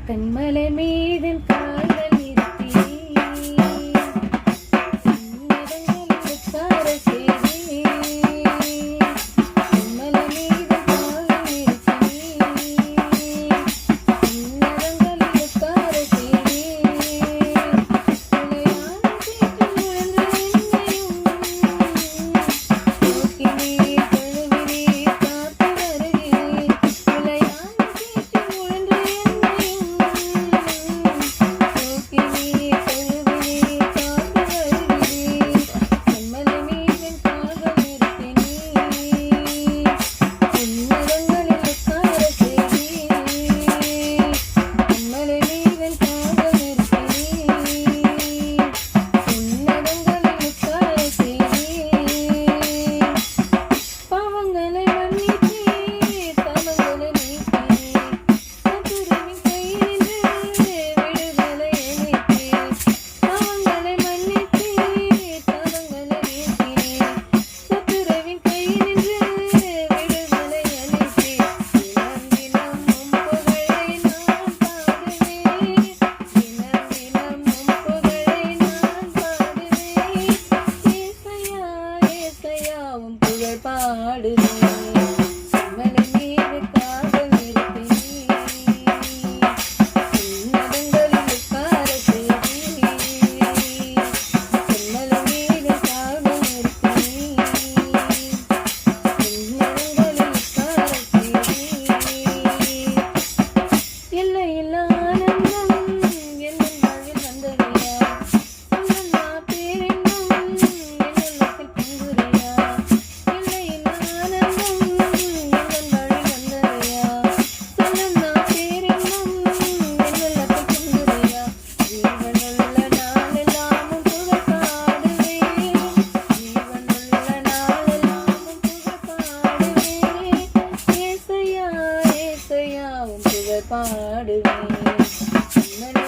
கண்மலை மீதில் கால்கள் நிறுத்தி உன்னதங்களில் உட்கார செய்தி. கண்மலை மீதில் கால்கள் நிறுத்தி உன்னதங்களில் உட்கார செய்தி. உலையான சேற்றில் விழுந்து என்னையும் நோக்கி நீர் கழுவினீர் காத்து வருகிறீர். உலையான சேற்றில் விழுந்து என்னையும் நோக்கி நீர் கழுவினீர் காத்து வருகிறீர். கண்மலை மீதில் கால்கள் நிறுத்தினீர் உன்னதங்களில் உட்கார செய்தீர். கண்மலை மீதில் கால்கள் நிறுத்தினீர் உன்னதங்களில் உட்கார செய்தீர். பாவங்களை மன்னித்தீர், தவங்களை நீக்கினீர். சத்துருவின் கையினின்று விடுதலை அளித்தீர். பாவங்களை மன்னித்தீர், தவங்களை நீக்கினீர். சத்துருவின் கையினின்று விடுதலை அளித்தீர். தினம் தினம் உம் புகழை நான் பாடுவேன். தினம் தினம் உம் புகழை நான் பாடுவேன். ஏசையா ஏசையா உம் புகழ் பாடுவேன். கண்மலை மீது கால்கள் நிறுத்தினீர் உன்னதங்களில் உட்கார செய்தீர். கண்மலை மீது கால்கள் நிறுத்தினீர் உன்னதங்களில் உட்கார செய்தீர். எல்லையில்லா ஆனந்தம் என் வாழ்வில் வந்ததையா. சொல்லல்லா பேரின்பம் என் உள்ளத்தில் பொங்குதையா. எல்லையில்லா ஆனந்தம் என் வாழ்வில் வந்ததையா. சொல்லல்லா பேரின்பம் என் உள்ளத்தில் பொங்குதையா. ஜீவனுள்ள நாளெல்லாமும் புகழ் பாடுவேன். ஜீவனுள்ள நாளெல்லாமும் புகழ் பாடுவேன். ஏசையா ஏசையா உம் புகழ் பாடுவேன். கண்மலை